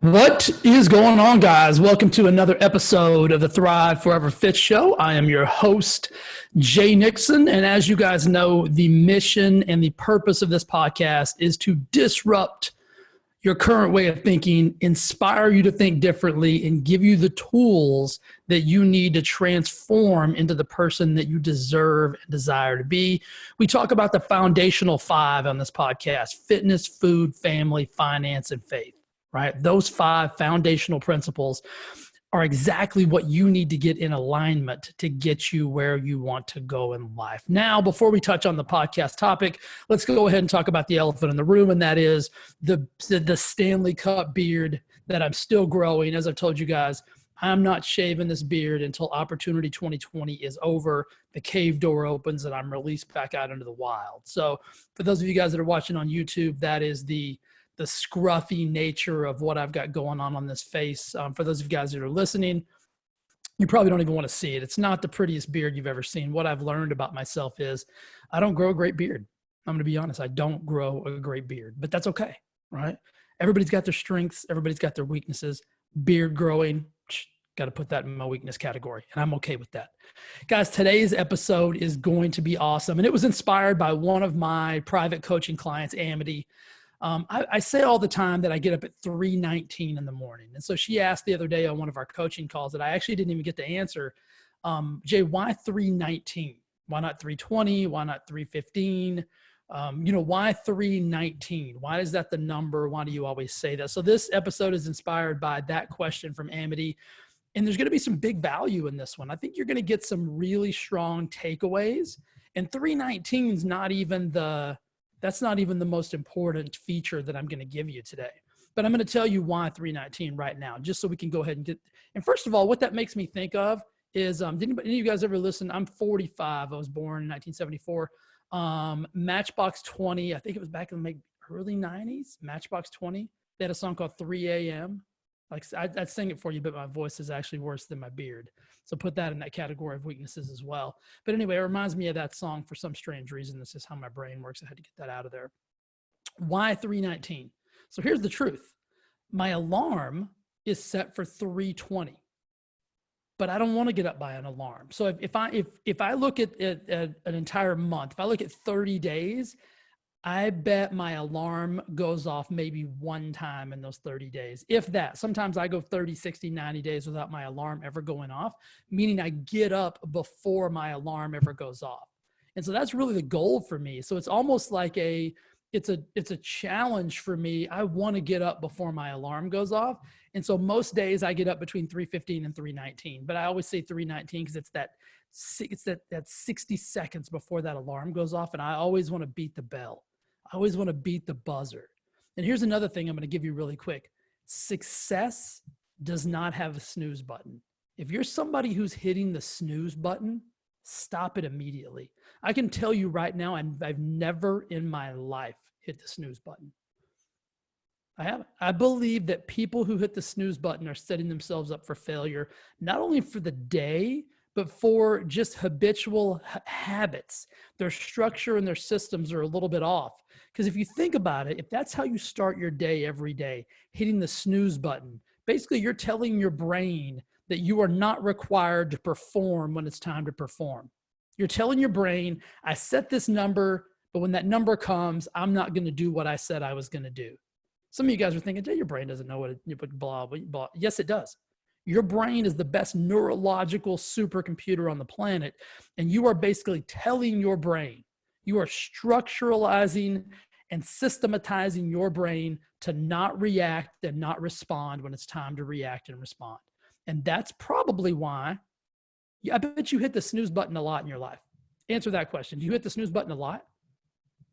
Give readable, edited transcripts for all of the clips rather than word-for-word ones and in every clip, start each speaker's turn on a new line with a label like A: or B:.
A: What is going on, guys? Welcome to another episode of the Thrive Forever Fit Show. I am your host, Jay Nixon. And as you guys know, the mission and the purpose of this podcast is to disrupt your current way of thinking, inspire you to think differently, and give you the tools that you need to transform into the person that you deserve and desire to be. We talk about the foundational five on this podcast: fitness, food, family, finance, and faith. Right? Those five foundational principles are exactly what you need to get in alignment to get you where you want to go in life. Now, before we touch on the podcast topic, let's go ahead and talk about the elephant in the room, and that is the Stanley Cup beard that I'm still growing. As I've told you guys, I'm not shaving this beard until Opportunity 2020 is over, the cave door opens, and I'm released back out into the wild. So for those of you guys that are watching on YouTube, that is the scruffy nature of what I've got going on this face. For those of you guys that are listening, you probably don't even want to see it. It's not the prettiest beard you've ever seen. What I've learned about myself is I don't grow a great beard. I'm going to be honest. I don't grow a great beard, but that's okay, right? Everybody's got their strengths. Everybody's got their weaknesses. Beard growing, got to put that in my weakness category, and I'm okay with that. Guys, today's episode is going to be awesome, and it was inspired by one of my private coaching clients, Amity. I say all the time that I get up at 3:19 in the morning. And so she asked the other day on one of our coaching calls that I actually didn't even get to answer, Jay, why 3:19? Why not 3:20? Why not 3:15? Why 3:19? Why is that the number? Why do you always say that? So this episode is inspired by that question from Amity. And there's going to be some big value in this one. I think you're going to get some really strong takeaways. And 3:19 is that's not even the most important feature that I'm going to give you today. But I'm going to tell you why 3:19 right now, just so we can go ahead and and first of all, what that makes me think of is, did any of you guys ever listen? I'm 45. I was born in 1974. Matchbox 20, I think it was back in the early 90s, Matchbox 20. They had a song called 3 a.m. Like I'd sing it for you, but my voice is actually worse than my beard. So put that in that category of weaknesses as well. But anyway, it reminds me of that song for some strange reason. This is how my brain works. I had to get that out of there. Why 3:19? So here's the truth. My alarm is set for 3:20, but I don't want to get up by an alarm. So if I look at an entire month, if I look at 30 days, I bet my alarm goes off maybe one time in those 30 days. If that. Sometimes I go 30, 60, 90 days without my alarm ever going off, meaning I get up before my alarm ever goes off. And so that's really the goal for me. So it's almost like it's a challenge for me. I want to get up before my alarm goes off. And so most days I get up between 3:15 and 3:19, but I always say 3:19 because it's that 60 seconds before that alarm goes off. And I always want to beat the bell. I always want to beat the buzzer. And here's another thing I'm going to give you really quick. Success does not have a snooze button. If you're somebody who's hitting the snooze button, stop it immediately. I can tell you right now, I've never in my life hit the snooze button. I haven't. I believe that people who hit the snooze button are setting themselves up for failure, not only for the day, but for just habitual habits. Their structure and their systems are a little bit off. Because if you think about it, if that's how you start your day every day, hitting the snooze button, basically you're telling your brain that you are not required to perform when it's time to perform. You're telling your brain, I set this number, but when that number comes, I'm not going to do what I said I was going to do. Some of you guys are thinking, your brain doesn't know what blah, blah, blah. Yes, it does. Your brain is the best neurological supercomputer on the planet. And you are basically telling your brain, you are structuralizing and systematizing your brain to not react and not respond when it's time to react and respond. And that's probably why I bet you hit the snooze button a lot in your life. Answer that question. Do you hit the snooze button a lot?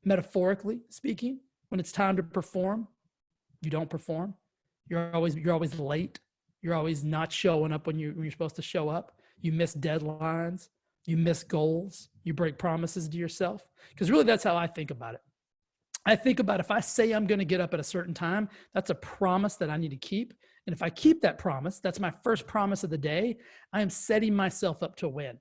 A: Metaphorically speaking, when it's time to perform, you don't perform. You're always late. You're always not showing up when you're supposed to show up. You miss deadlines. You miss goals. You break promises to yourself. Because really, that's how I think about it. I think about if I say I'm going to get up at a certain time, that's a promise that I need to keep. And if I keep that promise, that's my first promise of the day, I am setting myself up to win.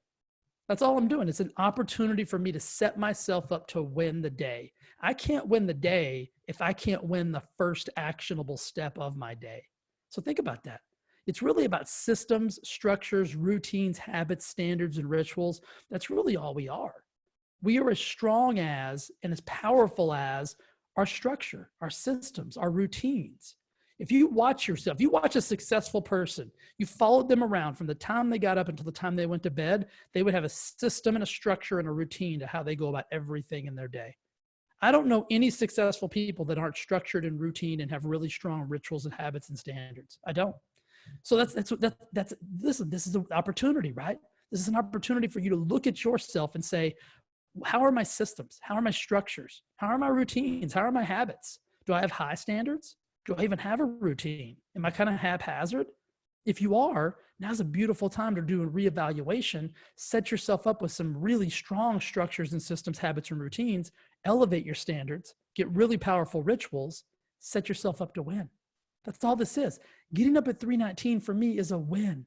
A: That's all I'm doing. It's an opportunity for me to set myself up to win the day. I can't win the day if I can't win the first actionable step of my day. So think about that. It's really about systems, structures, routines, habits, standards, and rituals. That's really all we are. We are as strong as and as powerful as our structure, our systems, our routines. If you watch yourself, you watch a successful person, you followed them around from the time they got up until the time they went to bed, they would have a system and a structure and a routine to how they go about everything in their day. I don't know any successful people that aren't structured and routine and have really strong rituals and habits and standards. I don't. So listen, this is an opportunity, right? This is an opportunity for you to look at yourself and say, how are my systems? How are my structures? How are my routines? How are my habits? Do I have high standards? Do I even have a routine? Am I kind of haphazard? If you are, now's a beautiful time to do a reevaluation. Set yourself up with some really strong structures and systems, habits, and routines. Elevate your standards. Get really powerful rituals. Set yourself up to win. That's all this is. Getting up at 3:19 for me is a win.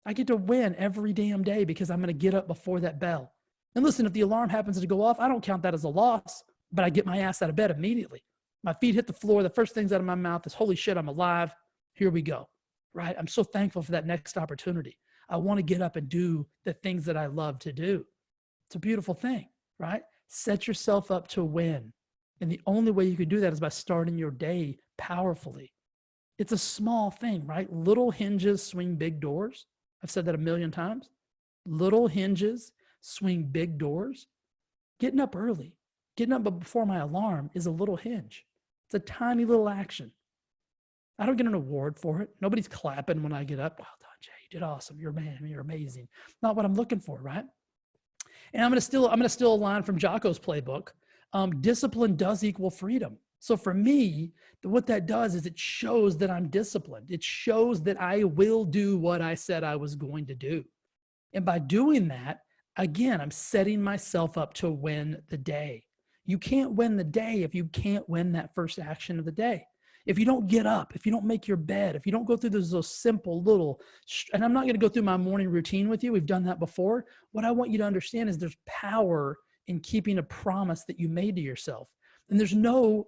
A: I get to win every damn day because I'm going to get up before that bell. And listen, if the alarm happens to go off, I don't count that as a loss, but I get my ass out of bed immediately. My feet hit the floor. The first things out of my mouth is, holy shit, I'm alive. Here we go, right? I'm so thankful for that next opportunity. I want to get up and do the things that I love to do. It's a beautiful thing, right? Set yourself up to win. And the only way you can do that is by starting your day powerfully. It's a small thing, right? Little hinges swing big doors. I've said that a million times. Little hinges swing big doors. Getting up early, getting up before my alarm is a little hinge. It's a tiny little action. I don't get an award for it. Nobody's clapping when I get up. Well done, Jay. You did awesome. You're a man. You're amazing. Not what I'm looking for, right? And I'm going to steal a line from Jocko's playbook. Discipline does equal freedom. So for me, what that does is it shows that I'm disciplined. It shows that I will do what I said I was going to do. And by doing that, again, I'm setting myself up to win the day. You can't win the day if you can't win that first action of the day. If you don't get up, if you don't make your bed, if you don't go through those simple little, and I'm not going to go through my morning routine with you. We've done that before. What I want you to understand is there's power in keeping a promise that you made to yourself. And there's no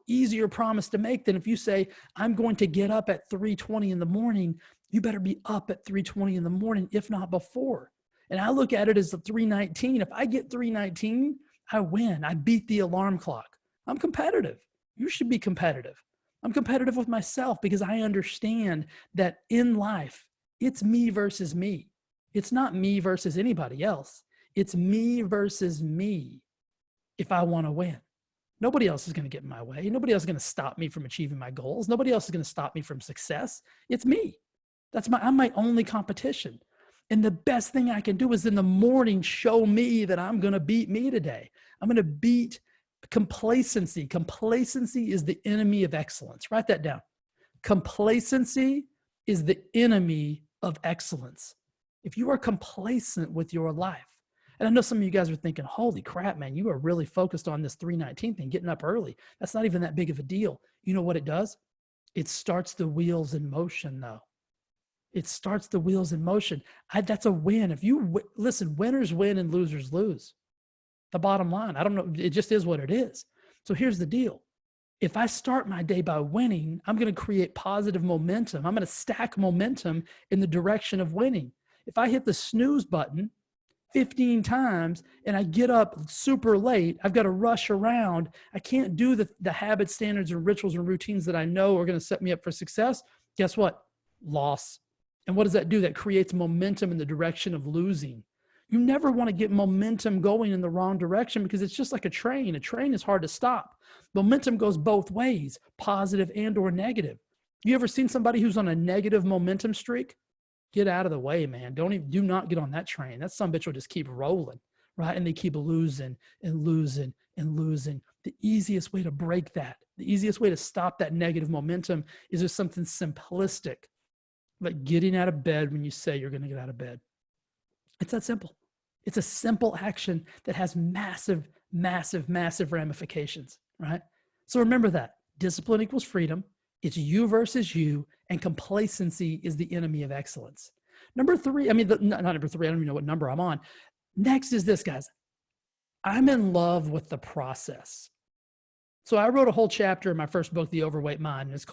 A: easier promise to make than if you say, I'm going to get up at 3:20 in the morning. You better be up at 3:20 in the morning, if not before. And I look at it as the 3:19. If I get 3:19, I win. I beat the alarm clock. I'm competitive. You should be competitive. I'm competitive with myself because I understand that in life, it's me versus me. It's not me versus anybody else. It's me versus me if I want to win. Nobody else is going to get in my way. Nobody else is going to stop me from achieving my goals. Nobody else is going to stop me from success. It's me. I'm my only competition. And the best thing I can do is in the morning, show me that I'm going to beat me today. I'm going to beat complacency. Complacency is the enemy of excellence. Write that down. Complacency is the enemy of excellence. If you are complacent with your life, and I know some of you guys are thinking, holy crap, man, you are really focused on this 3:19 thing, getting up early. That's not even that big of a deal. You know what it does? It starts the wheels in motion, though. It starts the wheels in motion. That's a win. If you listen, winners win and losers lose. The bottom line, I don't know. It just is what it is. So here's the deal. If I start my day by winning, I'm going to create positive momentum. I'm going to stack momentum in the direction of winning. If I hit the snooze button 15 times and I get up super late, I've got to rush around. I can't do the habit, standards, and rituals and routines that I know are going to set me up for success. Guess what? Loss. And what does that do? That creates momentum in the direction of losing. You never want to get momentum going in the wrong direction because it's just like a train. A train is hard to stop. Momentum goes both ways, positive and or negative. You ever seen somebody who's on a negative momentum streak? Get out of the way, man. Do not get on that train. That son of a bitch will just keep rolling, right? And they keep losing and losing and losing. The easiest way to break that, the easiest way to stop that negative momentum is just something simplistic, like getting out of bed when you say you're going to get out of bed. It's that simple. It's a simple action that has massive, massive, massive ramifications, right? So remember that. Discipline equals freedom. It's you versus you, and complacency is the enemy of excellence. Number three, not number three, I don't even know what number I'm on. Next is this, guys. I'm in love with the process. So I wrote a whole chapter in my first book, The Overweight Mind, and it's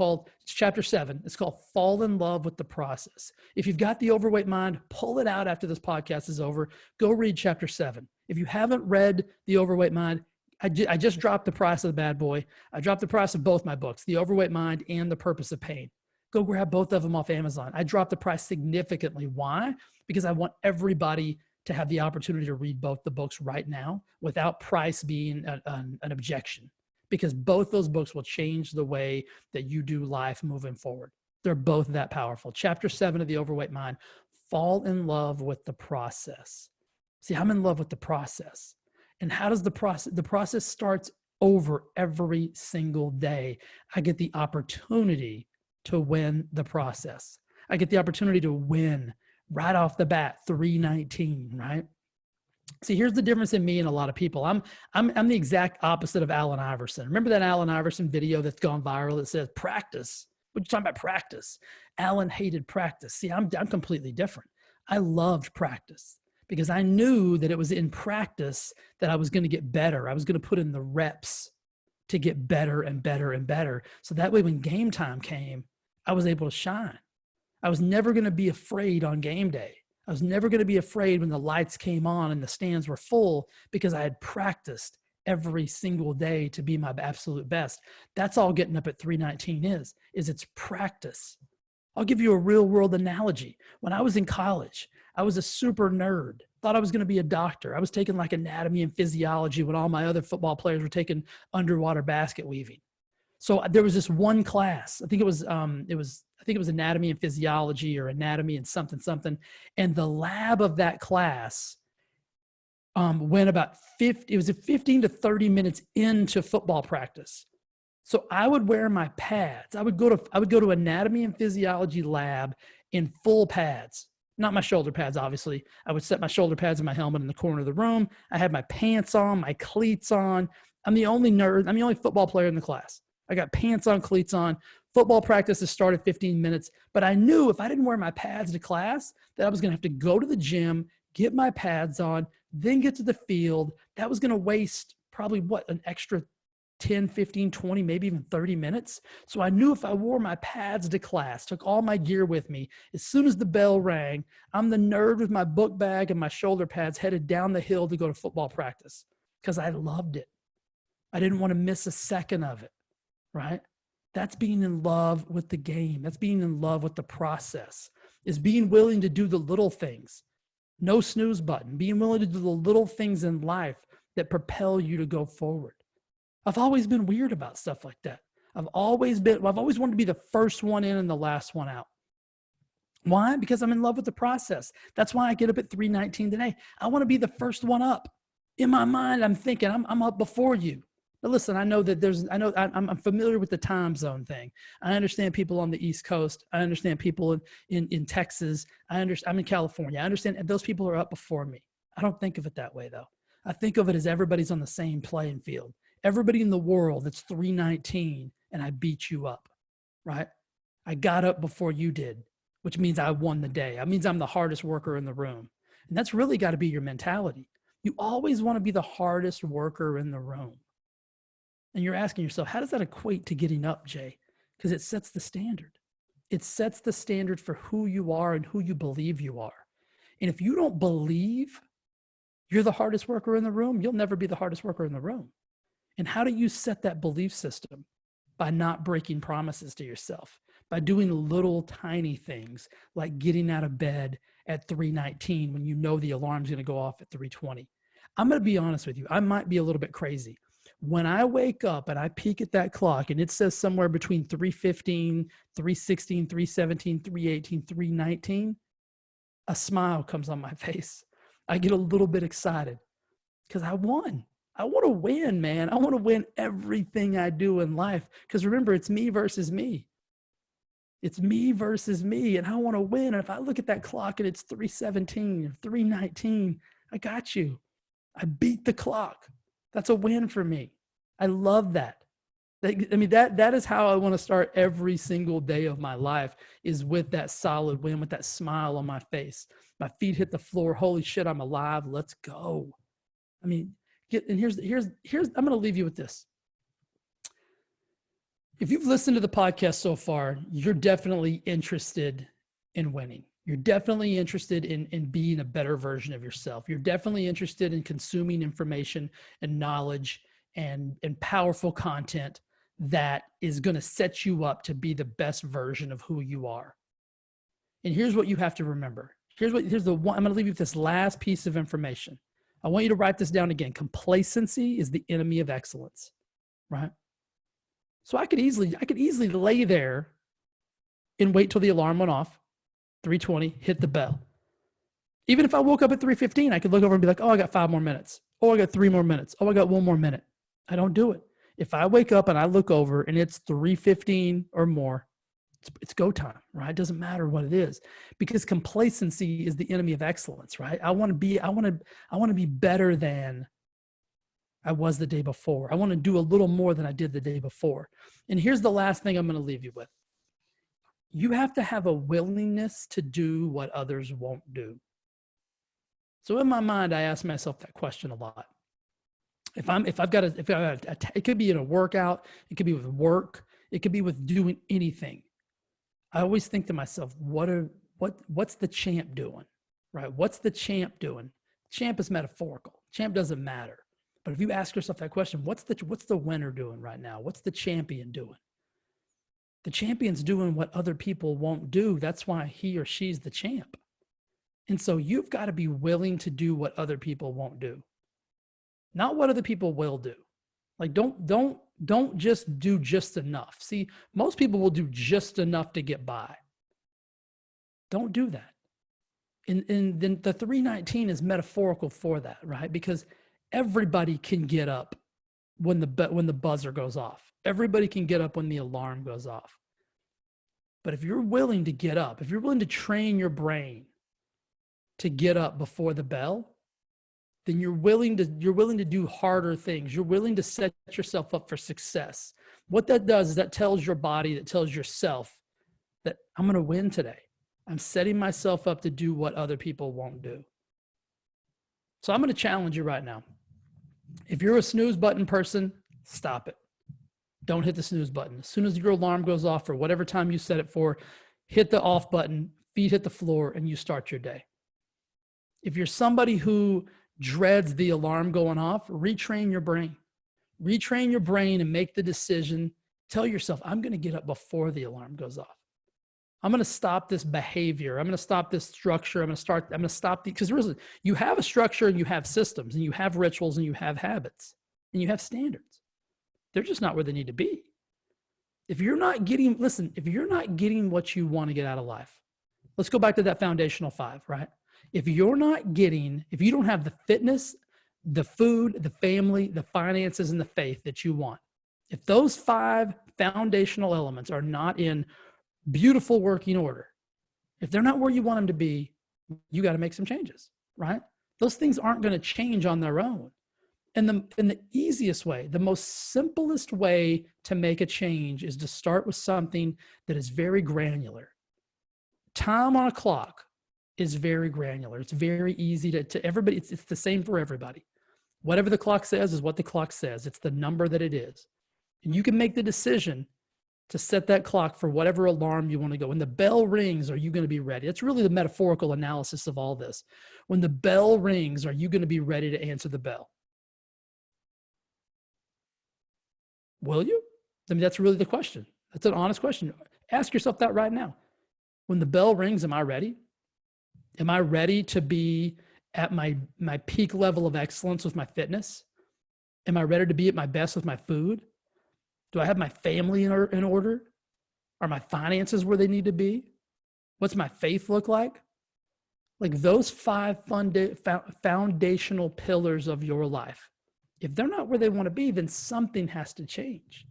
A: chapter 7. It's called Fall in Love with the Process. If you've got The Overweight Mind, pull it out after this podcast is over. Go read chapter 7. If you haven't read The Overweight Mind, I just dropped the price of the bad boy. I dropped the price of both my books, The Overweight Mind and The Purpose of Pain. Go grab both of them off Amazon. I dropped the price significantly. Why? Because I want everybody to have the opportunity to read both the books right now without price being an objection, because both those books will change the way that you do life moving forward. They're both that powerful. Chapter 7 of The Overweight Mind, fall in love with the process. See, I'm in love with the process. And how does the process starts over every single day. I get the opportunity to win the process. I get the opportunity to win right off the bat, 319, right? See, here's the difference in me and a lot of people. I'm the exact opposite of Allen Iverson. Remember that Allen Iverson video that's gone viral that says practice? What are you talking about, practice? Allen hated practice. See, I'm completely different. I loved practice because I knew that it was in practice that I was going to get better. I was going to put in the reps to get better and better and better. So that way when game time came, I was able to shine. I was never going to be afraid on game day. I was never going to be afraid when the lights came on and the stands were full because I had practiced every single day to be my absolute best. That's all getting up at 319 is it's practice. I'll give you a real world analogy. When I was in college, I was a super nerd, thought I was going to be a doctor. I was taking like anatomy and physiology when all my other football players were taking underwater basket weaving. So there was this one class, I think it was anatomy and physiology or anatomy and something. And the lab of that class went about 15 to 30 minutes into football practice. So I would wear my pads. I would go to anatomy and physiology lab in full pads, not my shoulder pads, obviously. I would set my shoulder pads and my helmet in the corner of the room. I had my pants on, my cleats on. I'm the only nerd. I'm the only football player in the class. I got pants on, cleats on. Football practice has started 15 minutes, but I knew if I didn't wear my pads to class that I was going to have to go to the gym, get my pads on, then get to the field. That was going to waste probably an extra 10, 15, 20, maybe even 30 minutes. So I knew if I wore my pads to class, took all my gear with me, as soon as the bell rang, I'm the nerd with my book bag and my shoulder pads headed down the hill to go to football practice because I loved it. I didn't want to miss a second of it, right? That's being in love with the game. That's being in love with the process, is being willing to do the little things. No snooze button, being willing to do the little things in life that propel you to go forward. I've always been weird about stuff like that. I've always wanted to be the first one in and the last one out. Why? Because I'm in love with the process. That's why I get up at 3:19 today. I want to be the first one up. In my mind, I'm thinking I'm up before you. Now listen, I'm familiar with the time zone thing. I understand people on the East Coast. I understand people in Texas. I'm in California. I understand those people are up before me. I don't think of it that way though. I think of it as everybody's on the same playing field. Everybody in the world that's 319 and I beat you up, right? I got up before you did, which means I won the day. That means I'm the hardest worker in the room. And that's really got to be your mentality. You always want to be the hardest worker in the room. And you're asking yourself, how does that equate to getting up, Jay? Because it sets the standard. It sets the standard for who you are and who you believe you are. And if you don't believe you're the hardest worker in the room, you'll never be the hardest worker in the room. And how do you set that belief system? By not breaking promises to yourself, by doing little tiny things like getting out of bed at 3:19 when you know the alarm's going to go off at 3:20. I'm going to be honest with you. I might be a little bit crazy. When I wake up and I peek at that clock and it says somewhere between 3:15, 3:16, 3:17, 3:18, 3:19, a smile comes on my face. I get a little bit excited because I won. I want to win, man. I want to win everything I do in life. Because remember, it's me versus me. It's me versus me. And I want to win. And if I look at that clock and it's 3:17 or 3:19, I got you. I beat the clock. That's a win for me. I love that. That is how I want to start every single day of my life, is with that solid win, with that smile on my face. My feet hit the floor. Holy shit, I'm alive. Let's go. Here's I'm going to leave you with this. If you've listened to the podcast so far, you're definitely interested in winning. You're definitely interested in being a better version of yourself. You're definitely interested in consuming information and knowledge and powerful content that is going to set you up to be the best version of who you are. And here's what you have to remember. Here's the one, I'm going to leave you with this last piece of information. I want you to write this down again. Complacency is the enemy of excellence, right? So I could easily lay there and wait till the alarm went off, 3:20, hit the bell. Even if I woke up at 3:15, I could look over and be like, oh, I got 5 more minutes. Oh, I got 3 more minutes. Oh, I got 1 more minute. I don't do it. If I wake up and I look over and it's 3:15 or more, it's go time, right? It doesn't matter what it is, because complacency is the enemy of excellence, right? I want to be better than I was the day before. I want to do a little more than I did the day before. And here's the last thing I'm going to leave you with. You have to have a willingness to do what others won't do. So in my mind, I ask myself that question a lot. It could be in a workout, it could be with work, it could be with doing anything. I always think to myself, what's the champ doing, right? What's the champ doing? Champ is metaphorical. Champ doesn't matter. But if you ask yourself that question, what's the winner doing right now? What's the champion doing? The champion's doing what other people won't do. That's why he or she's the champ. And so you've got to be willing to do what other people won't do. Not what other people will do. Like don't just do just enough. See, most people will do just enough to get by. Don't do that. And then the 319 is metaphorical for that, right? Because everybody can get up when the buzzer goes off. Everybody can get up when the alarm goes off. But if you're willing to get up, if you're willing to train your brain to get up before the bell, then you're willing to do harder things. You're willing to set yourself up for success. What that does is that tells your body, that tells yourself that I'm going to win today. I'm setting myself up to do what other people won't do. So I'm going to challenge you right now. If you're a snooze button person, stop it. Don't hit the snooze button. As soon as your alarm goes off, or whatever time you set it for, hit the off button, feet hit the floor, and you start your day. If you're somebody who dreads the alarm going off, retrain your brain. Retrain your brain and make the decision. Tell yourself, I'm going to get up before the alarm goes off. I'm going to stop this behavior. I'm going to stop this structure. I'm going to stop because you have a structure and you have systems and you have rituals and you have habits and you have standards. They're just not where they need to be. If you're not getting what you want to get out of life, let's go back to that foundational 5, right? If you don't have the fitness, the food, the family, the finances, and the faith that you want, if those 5 foundational elements are not in beautiful working order, if they're not where you want them to be, you got to make some changes, right? Those things aren't going to change on their own. And the easiest way, the most simplest way to make a change is to start with something that is very granular. Time on a clock is very granular. It's very easy to everybody. It's the same for everybody. Whatever the clock says is what the clock says. It's the number that it is. And you can make the decision to set that clock for whatever alarm you want to go. When the bell rings, are you going to be ready? It's really the metaphorical analysis of all this. When the bell rings, are you going to be ready to answer the bell? Will you? I mean, that's really the question. That's an honest question. Ask yourself that right now. When the bell rings, am I ready? Am I ready to be at my peak level of excellence with my fitness? Am I ready to be at my best with my food? Do I have my family in order? Are my finances where they need to be? What's my faith look like? Like those 5 foundational pillars of your life. If they're not where they want to be, then something has to change.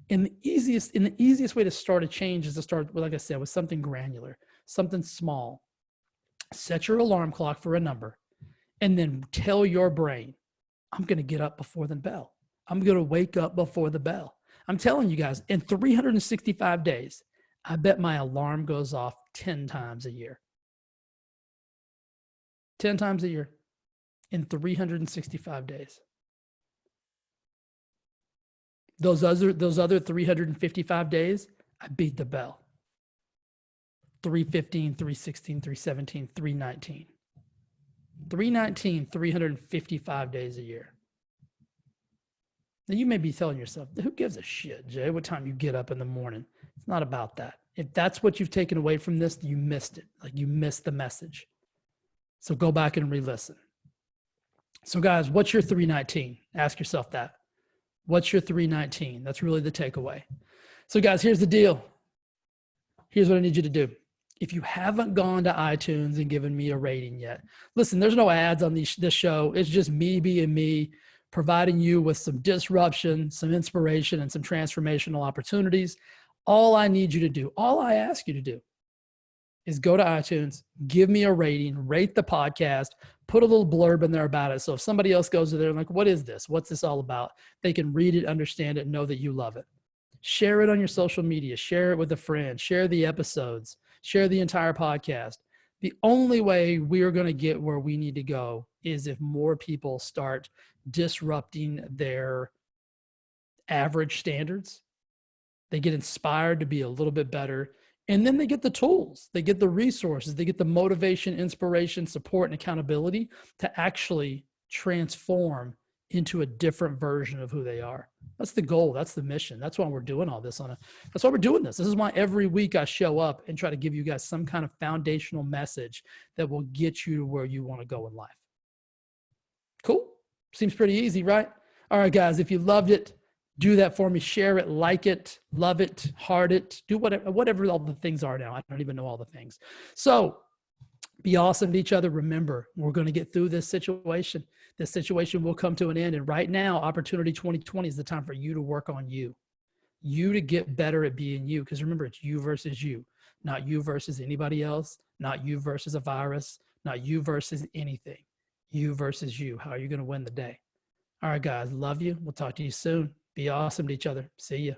A: And the easiest way to start a change is to start, like I said, with something granular, something small. Set your alarm clock for a number and then tell your brain, I'm going to get up before the bell. I'm going to wake up before the bell. I'm telling you guys, in 365 days, I bet my alarm goes off 10 times a year. 10 times a year in 365 days. Those other 355 days, I beat the bell. 315, 316, 317, 319. 319, 355 days a year. Now you may be telling yourself, who gives a shit, Jay, what time you get up in the morning? It's not about that. If that's what you've taken away from this, you missed it. Like you missed the message. So go back and re-listen. So guys, what's your 319? Ask yourself that. What's your 319? That's really the takeaway. So guys, here's the deal. Here's what I need you to do. If you haven't gone to iTunes and given me a rating yet, listen, there's no ads on this show. It's just me being me, providing you with some disruption, some inspiration, and some transformational opportunities. All I need you to do, all I ask you to do is go to iTunes, give me a rating, rate the podcast, put a little blurb in there about it. So if somebody else goes to there and like, what is this? What's this all about? They can read it, understand it, and know that you love it. Share it on your social media. Share it with a friend. Share the episodes. Share the entire podcast. The only way we're going to get where we need to go is if more people start disrupting their average standards. They get inspired to be a little bit better. And then they get the tools, they get the resources, they get the motivation, inspiration, support, and accountability to actually transform into a different version of who they are. That's the goal. That's the mission. That's why we're doing all this that's why we're doing this. This is why every week I show up and try to give you guys some kind of foundational message that will get you to where you want to go in life. Cool. Seems pretty easy, right? All right, guys, if you loved it, do that for me. Share it, like it, love it, heart it, do whatever all the things are now. I don't even know all the things. So be awesome to each other. Remember, we're going to get through this situation. This situation will come to an end. And right now, Opportunity 2020 is the time for you to work on you to get better at being you. Because remember, it's you versus you, not you versus anybody else, not you versus a virus, not you versus anything, you versus you. How are you going to win the day? All right, guys, love you. We'll talk to you soon. Be awesome to each other. See ya.